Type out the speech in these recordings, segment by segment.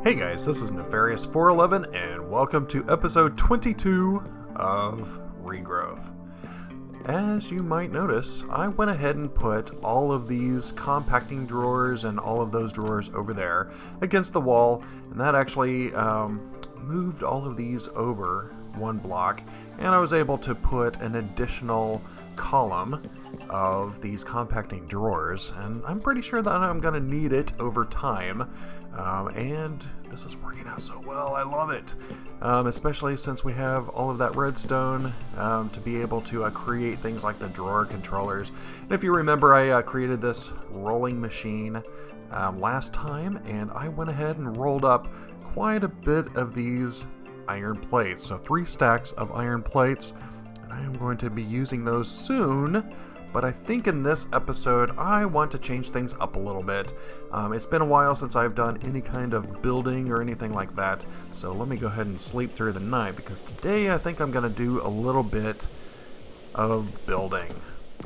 Hey guys, this is Nefarious411 and welcome to episode 22 of Regrowth. As you might notice, I went ahead and put all of these compacting drawers and all of those drawers over there against the wall, and that actually moved all of these over one block, and I was able to put an additional column of these compacting drawers, and I'm pretty sure that I'm going to need it over time, and this is working out so well. I love it, especially since we have all of that redstone to be able to create things like the drawer controllers. And if you remember, I created this rolling machine last time, and I went ahead and rolled up quite a bit of these iron plates, so 3 stacks of iron plates, and I am going to be using those soon. But I think in this episode, I want to change things up a little bit. It's been a while since I've done any kind of building or anything like that, so let me go ahead and sleep through the night, because today I think I'm going to do a little bit of building.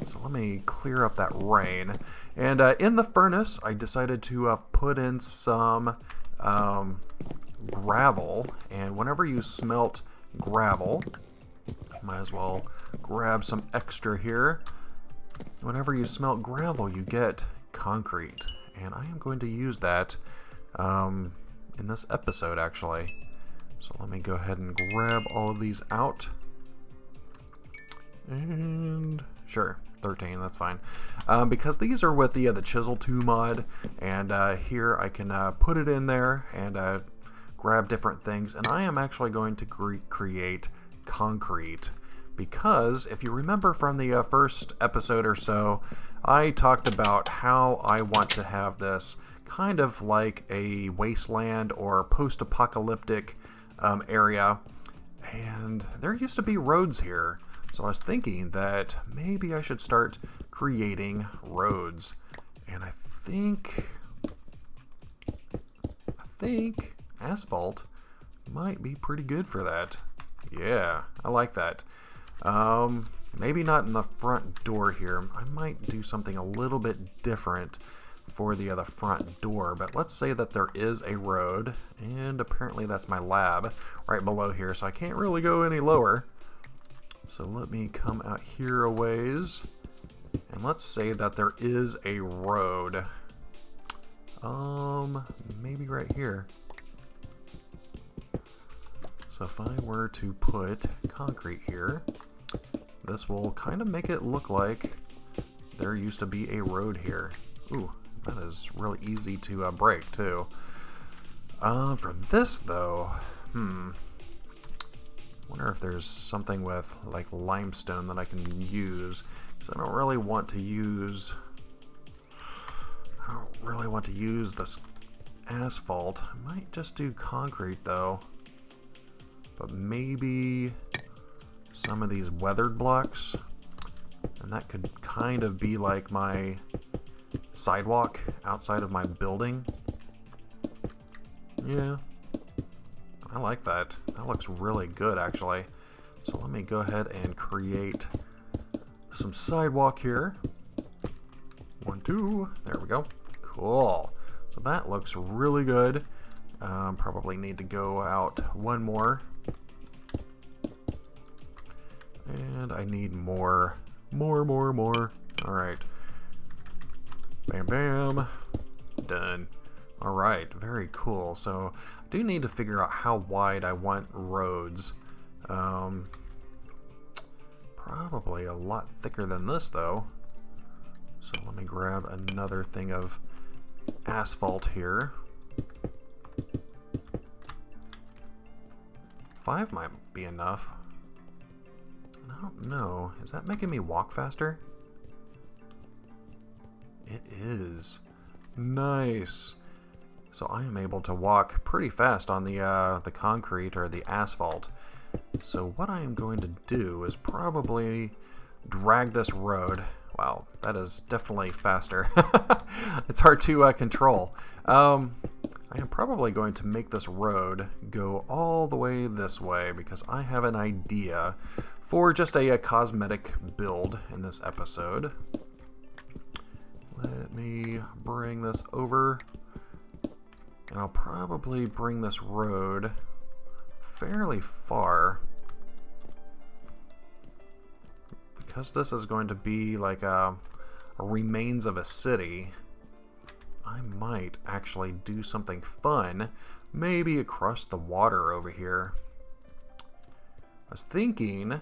So let me clear up that rain. And in the furnace, I decided to put in some gravel, and whenever you smelt gravel, might as well grab some extra here. Whenever you smelt gravel, you get concrete, and I am going to use that in this episode, actually. So let me go ahead and grab all of these out. And sure, 13, that's fine. Because these are with the Chisel 2 mod, and here I can put it in there and grab different things, and I am actually going to create concrete. Because if you remember from the first episode or so, I talked about how I want to have this kind of like a wasteland or post-apocalyptic area, and there used to be roads here. So I was thinking that maybe I should start creating roads, and I think asphalt might be pretty good for that. Yeah, I like that. Maybe not in the front door here. I might do something a little bit different for the front door, but let's say that there is a road, and apparently that's my lab right below here, so I can't really go any lower. So let me come out here a ways, and let's say that there is a road. Maybe right here. So if I were to put concrete here, this will kind of make it look like there used to be a road here. Ooh, that is really easy to break too. For this though, wonder if there's something with like limestone that I can use, because I don't really want to use this asphalt. I might just do concrete though. But maybe some of these weathered blocks, and that could kind of be like my sidewalk outside of my building. Yeah, I like that. That looks really good, actually. So let me go ahead and create some sidewalk here. 1, 2, there we go. Cool. So that looks really good. Probably need to go out one more. And I need more. Alright. Bam, bam. Done. Alright, very cool. So, I do need to figure out how wide I want roads. Probably a lot thicker than this, though. So, let me grab another thing of asphalt here. 5 might be enough. I don't know. Is that making me walk faster? It is. Nice. So I am able to walk pretty fast on the concrete or the asphalt. So what I am going to do is probably drag this road. Wow, that is definitely faster. It's hard to control. I am probably going to make this road go all the way this way, because I have an idea for just a cosmetic build in this episode. Let me bring this over. And I'll probably bring this road fairly far, because this is going to be like a remains of a city. I might actually do something fun, maybe across the water over here. I was thinking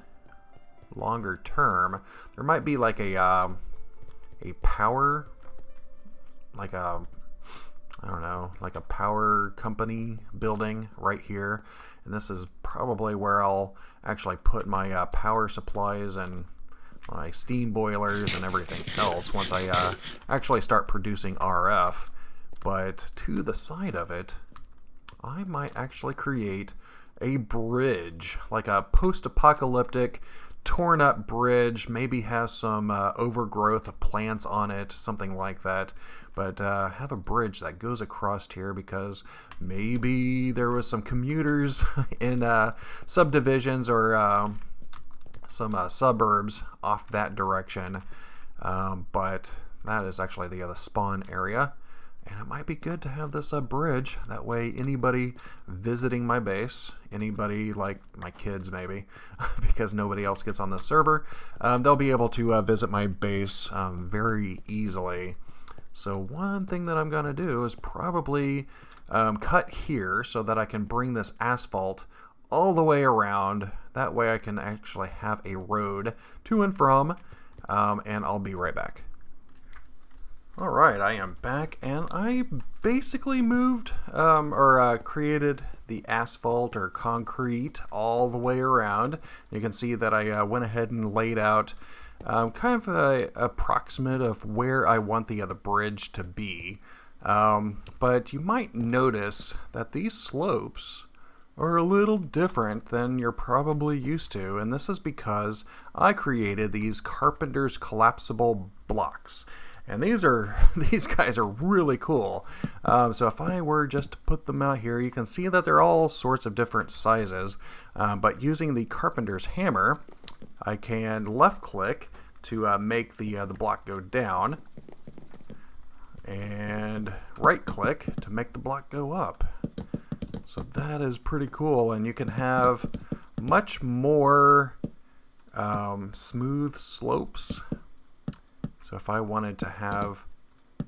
longer term there might be like a power, like a, I don't know, like a power company building right here, and this is probably where I'll actually put my power supplies and my steam boilers and everything else once I actually start producing RF. But to the side of it, I might actually create a bridge, like a post-apocalyptic torn up bridge, maybe has some overgrowth of plants on it, something like that. But have a bridge that goes across here, because maybe there was some commuters in subdivisions or some suburbs off that direction, but that is actually the other spawn area, and it might be good to have this bridge. That way anybody visiting my base, anybody like my kids maybe, because nobody else gets on the server, they'll be able to visit my base very easily. So one thing that I'm going to do is probably cut here so that I can bring this asphalt all the way around. That way I can actually have a road to and from, and I'll be right back. Alright, I am back, and I basically moved created the asphalt or concrete all the way around. You can see that I went ahead and laid out kind of a approximate of where I want the bridge to be. But you might notice that these slopes are a little different than you're probably used to, and this is because I created these carpenter's collapsible blocks. And these guys are really cool. So if I were just to put them out here, you can see that they're all sorts of different sizes. But using the carpenter's hammer, I can left click to make the block go down, and right click to make the block go up. So that is pretty cool, and you can have much more smooth slopes. So if I wanted to have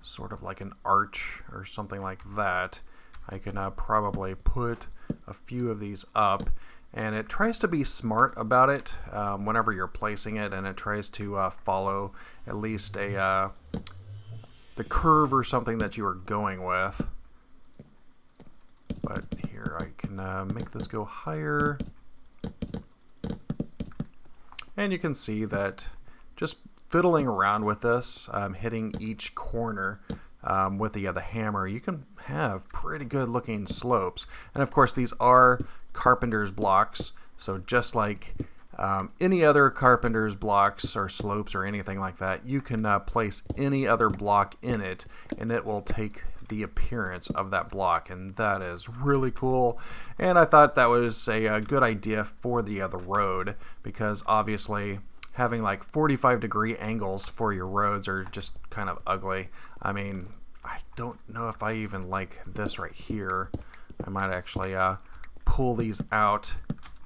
sort of like an arch or something like that, I can probably put a few of these up, and it tries to be smart about it whenever you're placing it, and it tries to follow at least the curve or something that you are going with. But here I can make this go higher, and you can see that just fiddling around with this, hitting each corner with the hammer, you can have pretty good looking slopes. And of course these are carpenter's blocks, so just like any other carpenter's blocks or slopes or anything like that, you can place any other block in it and it will take the appearance of that block, and that is really cool. And I thought that was a good idea for the road, because obviously having like 45-degree angles for your roads are just kind of ugly. I mean, I don't know if I even like this right here. I might actually pull these out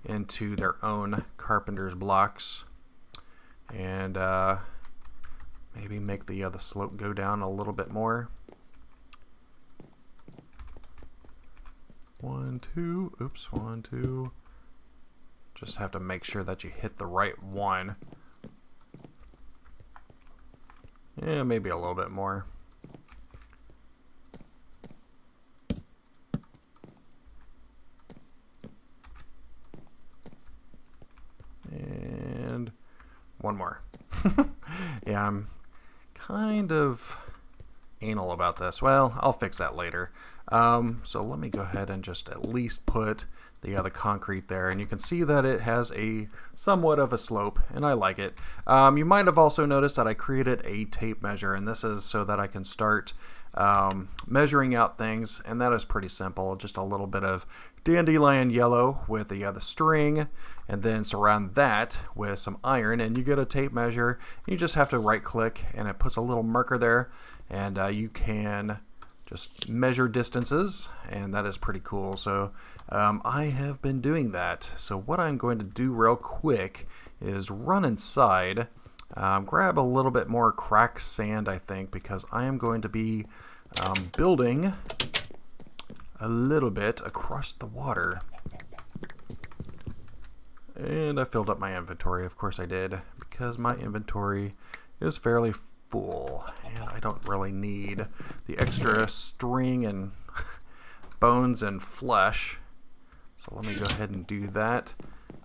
into their own carpenter's blocks, and maybe make the slope go down a little bit more. 1, 2, oops, 1, 2. Just have to make sure that you hit the right one. Yeah, maybe a little bit more. And one more. Yeah, I'm kind of anal about this. Well, I'll fix that later. So let me go ahead and just at least put the concrete there, and you can see that it has a somewhat of a slope, and I like it. You might have also noticed that I created a tape measure, and this is so that I can start measuring out things, and that is pretty simple. Just a little bit of dandelion yellow with the string, and then surround that with some iron, and you get a tape measure. You just have to right click and it puts a little marker there, and you can just measure distances, and that is pretty cool. So I have been doing that. So what I'm going to do real quick is run inside, grab a little bit more cracked sand, I think, because I am going to be building a little bit across the water. And I filled up my inventory. Of course I did, because my inventory is fairly full, and I don't really need the extra string and bones and flesh. So let me go ahead and do that.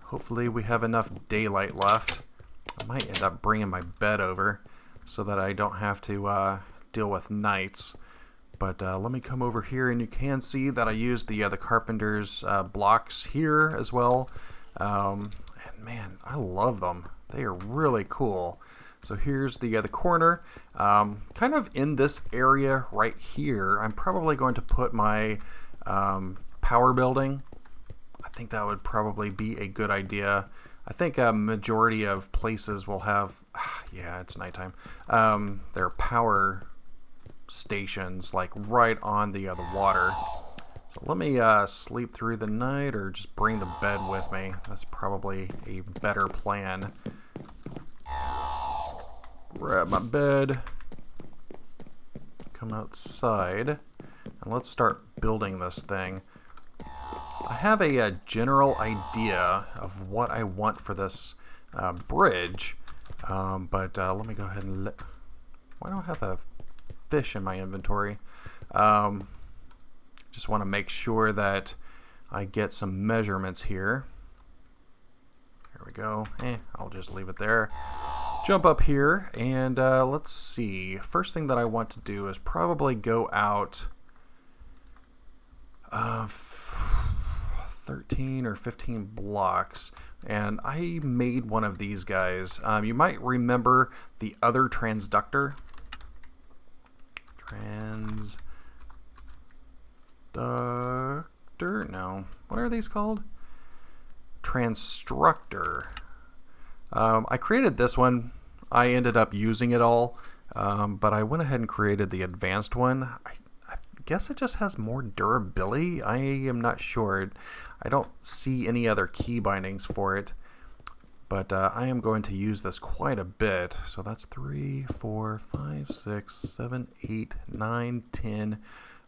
Hopefully we have enough daylight left. I might end up bringing my bed over so that I don't have to deal with nights. But let me come over here, and you can see that I used the carpenter's blocks here as well. And man, I love them. They are really cool. So here's the corner. Kind of in this area right here, I'm probably going to put my power building. I think that would probably be a good idea. I think a majority of places will have, yeah, it's nighttime, their power stations like right on the water. So let me sleep through the night, or just bring the bed with me. That's probably a better plan. Grab my bed, come outside, and let's start building this thing. I have a general idea of what I want for this bridge, but let me go ahead and why don't I have a fish in my inventory? Just want to make sure that I get some measurements here. There we go. I'll just leave it there. Jump up here, and let's see. First thing that I want to do is probably go out 13 or 15 blocks, and I made one of these guys. You might remember the other transductor. No. What are these called? Transtructor. I created this one. I ended up using it all, but I went ahead and created the advanced one. I guess it just has more durability. I am not sure. I don't see any other key bindings for it, but I am going to use this quite a bit. So that's 3, 4, 5, 6, 7, 8, 9, 10,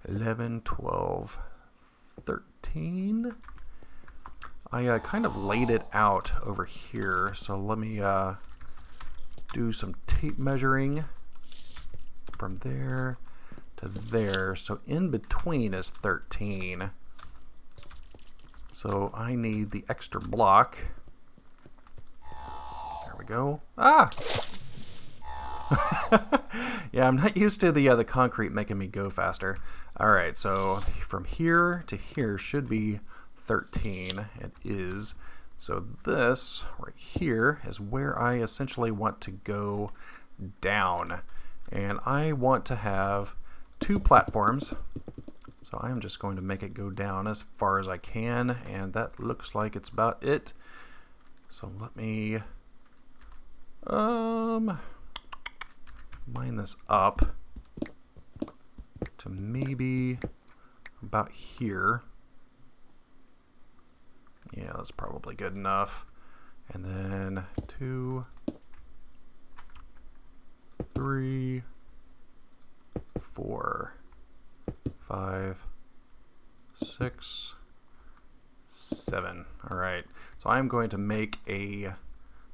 11, 12, 13. I kind of laid it out over here, so let me do some tape measuring from there to there. So in between is 13. So I need the extra block. There we go. Ah! Yeah, I'm not used to the concrete making me go faster. Alright, so from here to here should be 13. It is. So this right here is where I essentially want to go down. And I want to have 2 platforms. So I'm just going to make it go down as far as I can, and that looks like it's about it. So let me line this up to maybe about here. Yeah, that's probably good enough. And then 2, 3, 4, 5, 6, 7. All right. So I'm going to make a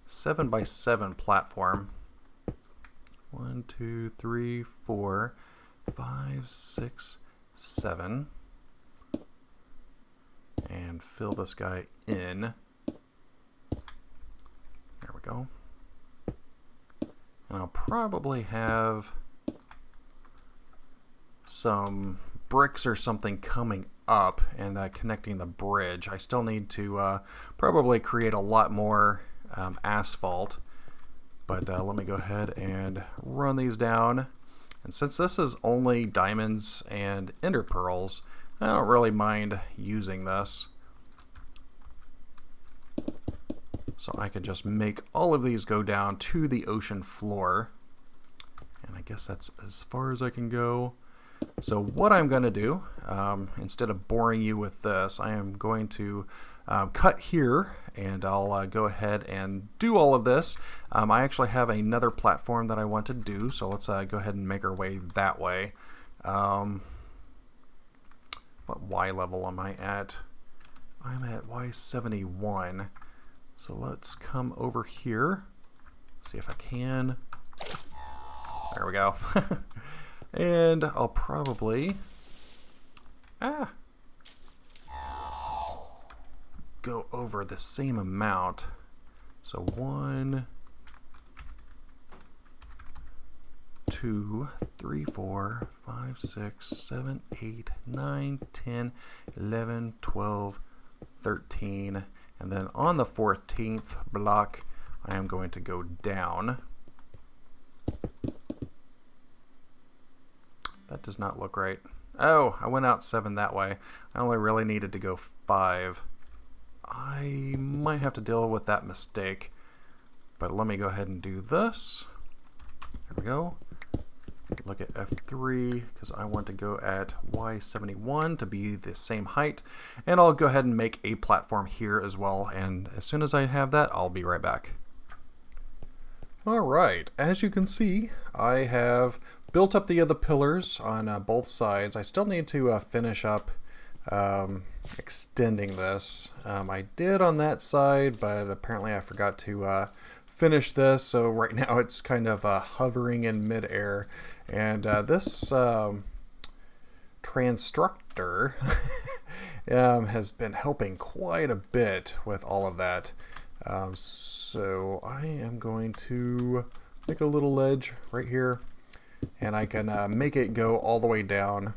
7x7 platform. 1, 2, 3, 4, 5, 6, 7. And fill this guy in. There we go. And I'll probably have some bricks or something coming up and connecting the bridge. I still need to probably create a lot more asphalt, but let me go ahead and run these down. And since this is only diamonds and ender pearls, I don't really mind using this. So I could just make all of these go down to the ocean floor. And I guess that's as far as I can go. So what I'm going to do, instead of boring you with this, I am going to cut here, and I'll go ahead and do all of this. I actually have another platform that I want to do, so let's go ahead and make our way that way. What Y level am I at? I'm at Y71. So let's come over here, see if I can. There we go. And I'll probably go over the same amount. So 1, 2, 3, 4, 5, 6, 7, 8, 9, 10, 11, 12, 13. And then on the 14th block, I am going to go down. That does not look right. Oh, I went out 7 that way. I only really needed to go 5. I might have to deal with that mistake. But let me go ahead and do this. There we go. Look at F3 because I want to go at Y71 to be the same height. And I'll go ahead and make a platform here as well. And as soon as I have that, I'll be right back. Alright, as you can see, I have built up the other pillars on both sides. I still need to finish up extending this. I did on that side, but apparently I forgot to finish this, so right now it's kind of hovering in midair. And this Transtructor has been helping quite a bit with all of that. So I am going to make a little ledge right here, and I can make it go all the way down.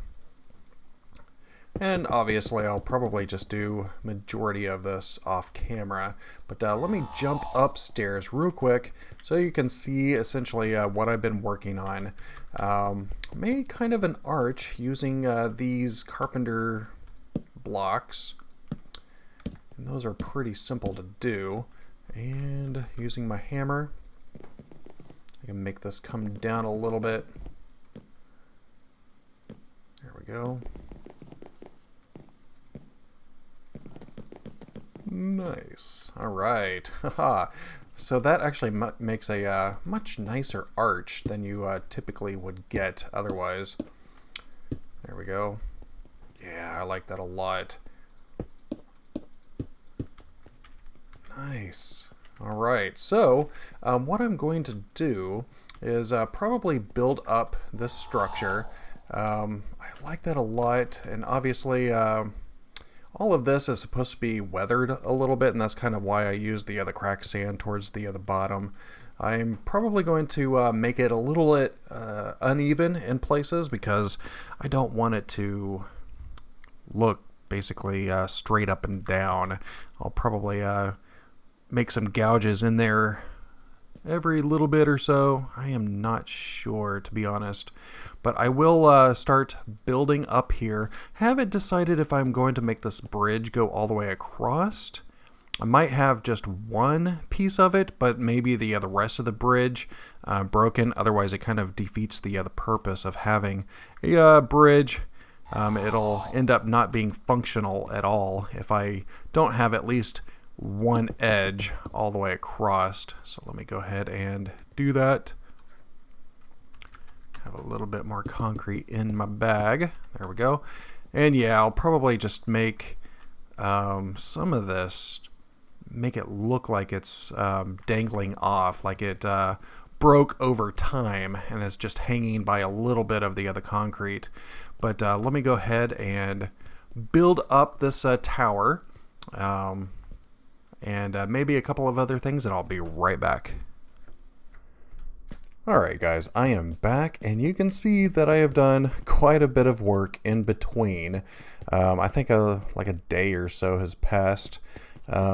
And obviously I'll probably just do majority of this off camera, but let me jump upstairs real quick so you can see essentially what I've been working on. Made kind of an arch using these carpenter blocks, and those are pretty simple to do. And using my hammer, I can make this come down a little bit. There we go. Nice. All right. Haha. So that actually makes a much nicer arch than you typically would get otherwise. There we go. Yeah, I like that a lot. Nice. All right. So what I'm going to do is probably build up this structure. I like that a lot, and obviously all of this is supposed to be weathered a little bit, and that's kind of why I use the other cracked sand towards the other bottom. I'm probably going to make it a little bit uneven in places because I don't want it to look basically straight up and down. I'll probably make some gouges in there every little bit or so. I am not sure, to be honest, but I will start building up here. Haven't decided if I'm going to make this bridge go all the way across. I might have just one piece of it, but maybe the rest of the bridge broken. Otherwise it kind of defeats the purpose of having a bridge. It'll end up not being functional at all if I don't have at least one edge all the way across. So let me go ahead and do that. Have a little bit more concrete in my bag. There we go. And yeah, I'll probably just make some of this, make it look like it's dangling off, like it broke over time and is just hanging by a little bit of the other concrete. But let me go ahead and build up this tower. And maybe a couple of other things, and I'll be right back. Alright guys, I am back, and you can see that I have done quite a bit of work in between. I think like a day or so has passed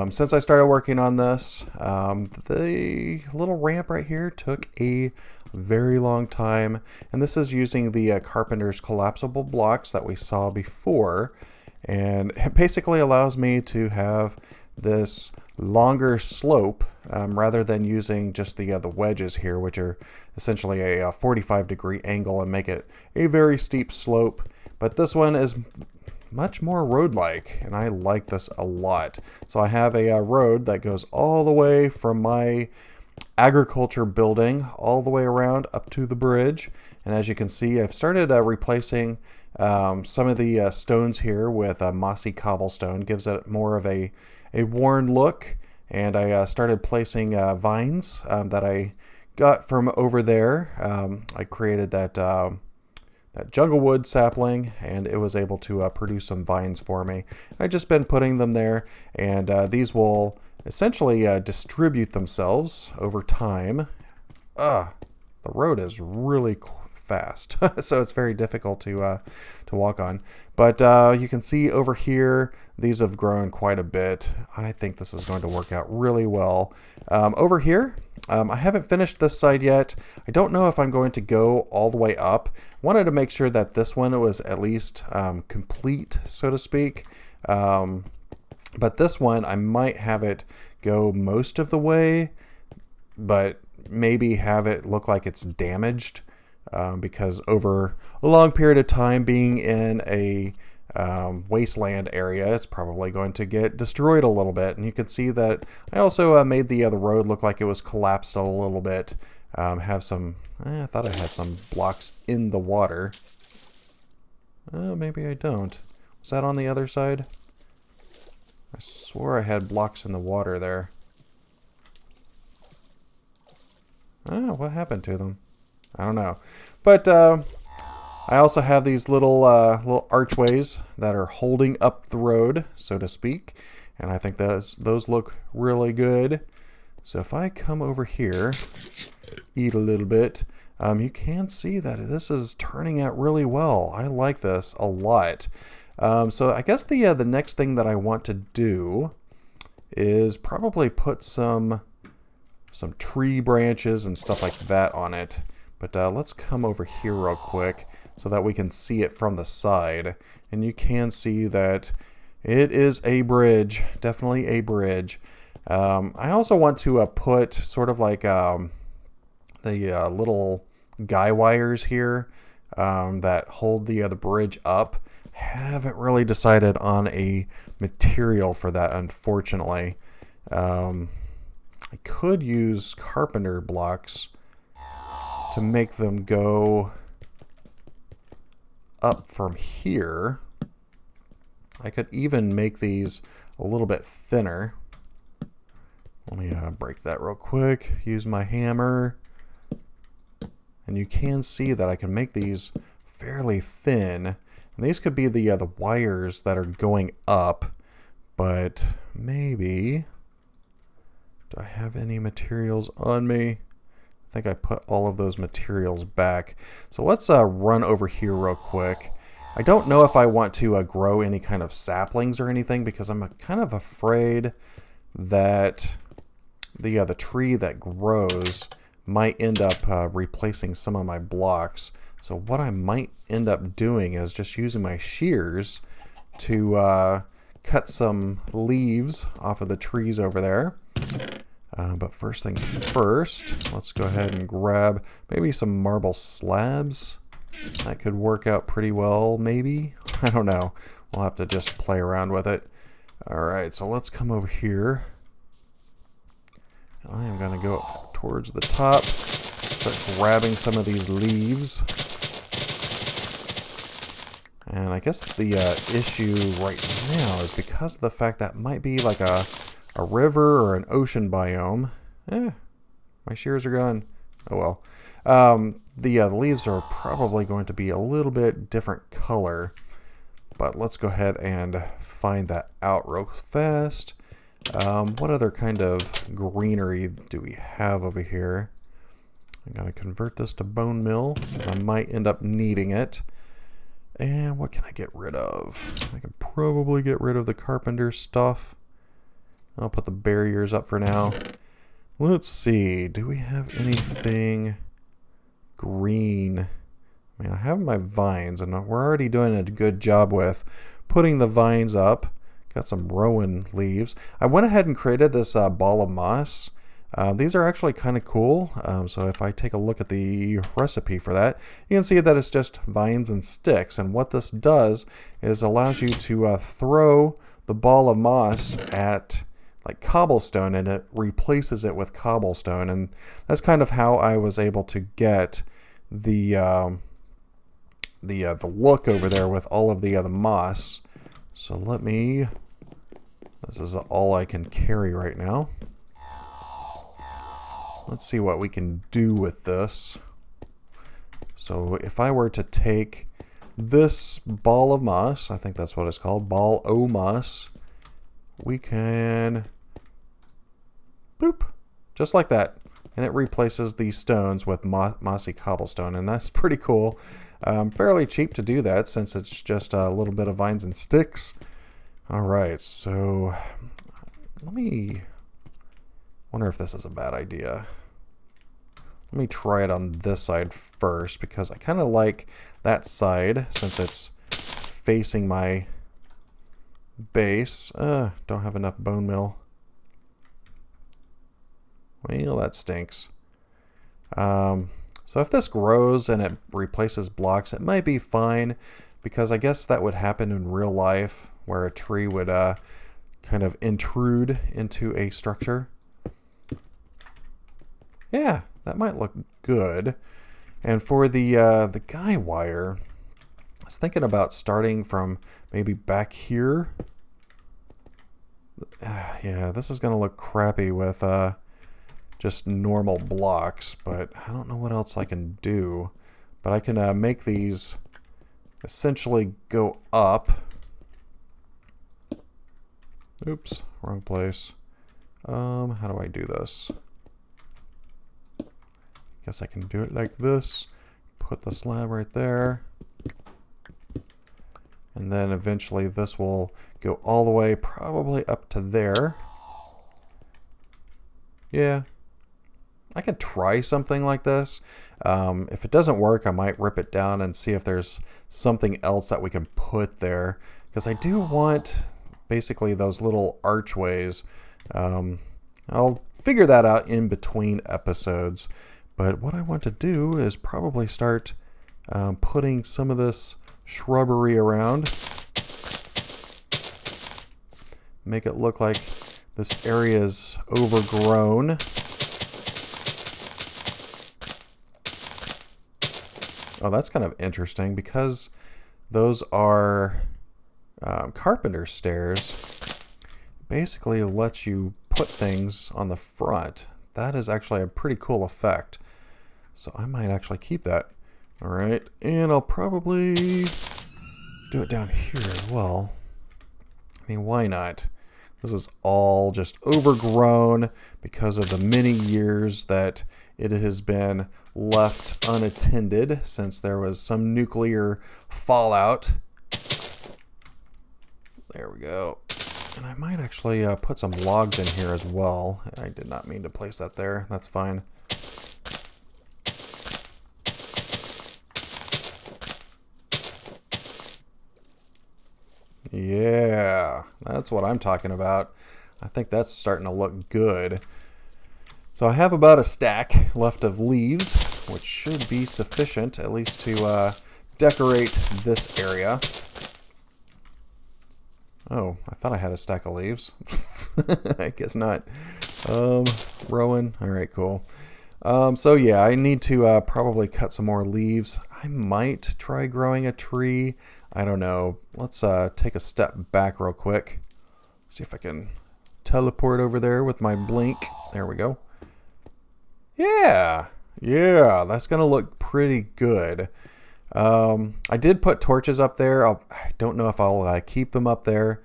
since I started working on this. The little ramp right here took a very long time, and this is using the Carpenter's collapsible blocks that we saw before. And it basically allows me to have this longer slope rather than using just the wedges here, which are essentially a 45-degree angle and make it a very steep slope. But this one is much more road-like, and I like this a lot. So I have a road that goes all the way from my agriculture building all the way around up to the bridge. And as you can see, I've started replacing some of the stones here with mossy cobblestone. Gives it more of a worn look. And I started placing vines that I got from over there. I created that jungle wood sapling, and it was able to produce some vines for me. I've just been putting them there, and these will essentially distribute themselves over time. The road is really fast, so it's very difficult to walk on. But you can see over here, these have grown quite a bit. I think this is going to work out really well. Over here, I haven't finished this side yet. I don't know if I'm going to go all the way up. Wanted to make sure that this one was at least complete, so to speak. But this one, I might have it go most of the way, but maybe have it look like it's damaged because over a long period of time being in a wasteland area, it's probably going to get destroyed a little bit. And you can see that I also made the road look like it was collapsed a little bit. Have some, I thought I had some blocks in the water. Maybe I don't. Was that on the other side? I swore I had blocks in the water there. What happened to them? I don't know. But I also have these little archways that are holding up the road, so to speak. And I think those look really good. So if I come over here, eat a little bit, you can see that this is turning out really well. I like this a lot. So I guess the next thing that I want to do is probably put some tree branches and stuff like that on it. But let's come over here real quick so that we can see it from the side. And you can see that it is a bridge, definitely a bridge. I also want to put sort of like the little guy wires here that hold the bridge up. Haven't really decided on a material for that, unfortunately. I could use carpenter blocks to make them go up from here. I could even make these a little bit thinner. Let me break that real quick. Use my hammer. And you can see that I can make these fairly thin. And these could be the wires that are going up, but maybe, do I have any materials on me? I think I put all of those materials back. So let's run over here real quick. I don't know if I want to grow any kind of saplings or anything because I'm kind of afraid that the tree that grows might end up replacing some of my blocks. So what I might end up doing is just using my shears to cut some leaves off of the trees over there. But first things first, let's go ahead and grab maybe some marble slabs. That could work out pretty well, maybe. I don't know. We'll have to just play around with it. Alright, so let's come over here. I am going to go up towards the top, start grabbing some of these leaves. And I guess the issue right now is because of the fact that might be like a river or an ocean biome. My shears are gone. Oh well. The leaves are probably going to be a little bit different color. But let's go ahead and find that out real fast. What other kind of greenery do we have over here? I'm going to convert this to bone meal. I might end up needing it. And what can I get rid of? I can probably get rid of the carpenter stuff. I'll put the barriers up for now. Let's see. Do we have anything green? I mean, I have my vines, and we're already doing a good job with putting the vines up. Got some rowan leaves. I went ahead and created this ball of moss. These are actually kind of cool. So if I take a look at the recipe for that, you can see that it's just vines and sticks. And what this does is allows you to throw the ball of moss at like cobblestone, and it replaces it with cobblestone. And that's kind of how I was able to get the look over there with all of the moss. So this is all I can carry right now. Let's see what we can do with this. So if I were to take this ball of moss, I think that's what it's called, ball o' moss, we can boop, just like that. And it replaces the stones with mossy cobblestone, and that's pretty cool. Fairly cheap to do that since it's just a little bit of vines and sticks. Alright, so let me wonder if this is a bad idea. Let me try it on this side first because I kind of like that side since it's facing my base. Don't have enough bone meal. Well, that stinks. So if this grows and it replaces blocks, it might be fine because I guess that would happen in real life where a tree would kind of intrude into a structure. Yeah, that might look good. And for the guy wire, I was thinking about starting from maybe back here. Yeah, this is going to look crappy with just normal blocks, but I don't know what else I can do. But I can make these essentially go up. Oops, wrong place. How do I do this? Guess I can do it like this. Put the slab right there. And then eventually this will go all the way probably up to there. Yeah. I could try something like this. If it doesn't work, I might rip it down and see if there's something else that we can put there. Because I do want basically those little archways. I'll figure that out in between episodes. But what I want to do is probably start putting some of this shrubbery around. Make it look like this area is overgrown. Oh, that's kind of interesting because those are carpenter stairs. Basically lets you put things on the front. That is actually a pretty cool effect. So I might actually keep that. Alright, and I'll probably do it down here as well. I mean, why not? This is all just overgrown because of the many years that it has been left unattended since there was some nuclear fallout. There we go. And I might actually put some logs in here as well. I did not mean to place that there. That's fine. Yeah, that's what I'm talking about. I think that's starting to look good. So I have about a stack left of leaves, which should be sufficient at least to decorate this area. Oh, I thought I had a stack of leaves. I guess not. Rowan. All right, cool. So yeah, I need to probably cut some more leaves. I might try growing a tree. I don't know. Let's take a step back real quick. See if I can teleport over there with my blink. There we go. Yeah, that's gonna look pretty good. I did put torches up there. I don't know if I'll keep them up there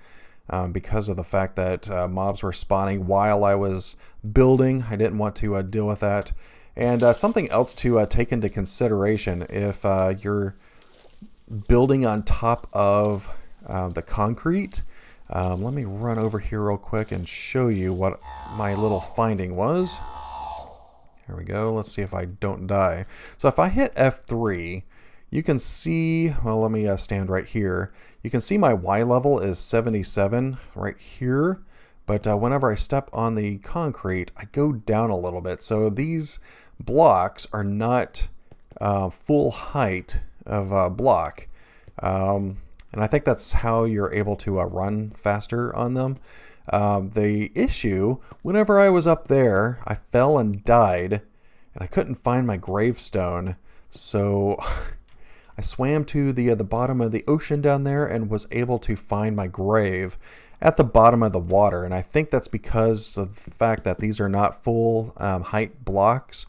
because of the fact that mobs were spawning while I was building. I didn't want to deal with that. And something else to take into consideration if you're building on top of the concrete. Let me run over here real quick and show you what my little finding was. Here we go. Let's see if I don't die. So if I hit F3, you can see, well, let me stand right here. You can see my Y level is 77 right here, but whenever I step on the concrete, I go down a little bit. So these blocks are not full height of a block. And I think that's how you're able to run faster on them. The issue, whenever I was up there, I fell and died, and I couldn't find my gravestone. So I swam to the bottom of the ocean down there and was able to find my grave at the bottom of the water. And I think that's because of the fact that these are not full height blocks.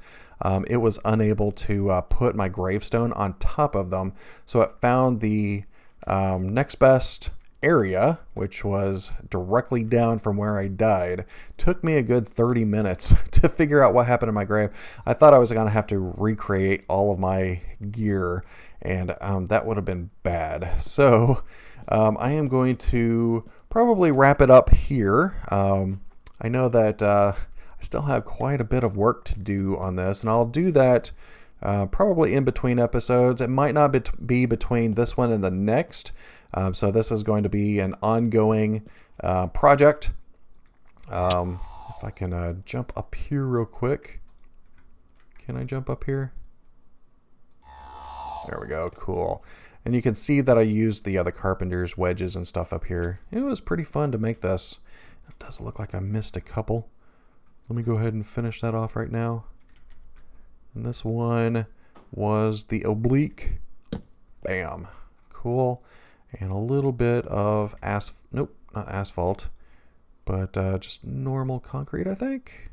It was unable to put my gravestone on top of them. So it found the next best area, which was directly down from where I died. Took me a good 30 minutes to figure out what happened to my grave. I thought I was going to have to recreate all of my gear, and that would have been bad. So I am going to probably wrap it up here. I know that I still have quite a bit of work to do on this, and I'll do that probably in between episodes. It might not be between this one and the next. So this is going to be an ongoing project. If I can jump up here real quick. Can I jump up here? There we go. Cool. And you can see that I used the other carpenter's wedges and stuff up here. It was pretty fun to make this. It does look like I missed a couple. Let me go ahead and finish that off right now. And this one was the oblique. Bam. Cool. And a little bit of nope, not asphalt, but just normal concrete, I think.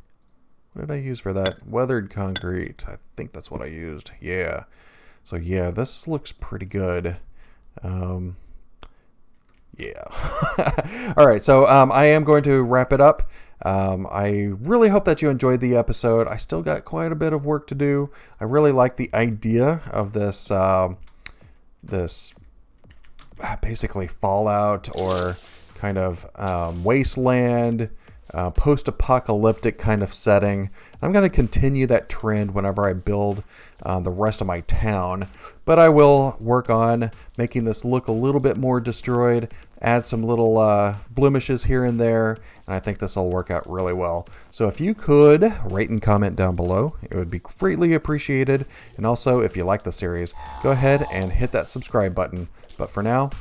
What did I use for that? Weathered concrete. I think that's what I used. Yeah. So yeah, this looks pretty good. Yeah. All right, so I am going to wrap it up. I really hope that you enjoyed the episode. I still got quite a bit of work to do. I really like the idea of this this basically Fallout or kind of wasteland, post-apocalyptic kind of setting. I'm going to continue that trend whenever I build the rest of my town, but I will work on making this look a little bit more destroyed, add some little blemishes here and there, and I think this will work out really well. So if you could rate and comment down below, it would be greatly appreciated. And also, if you like the series, go ahead and hit that subscribe button. But for now,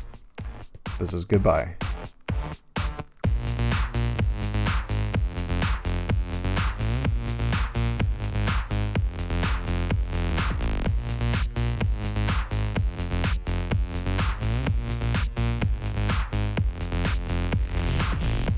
this is goodbye.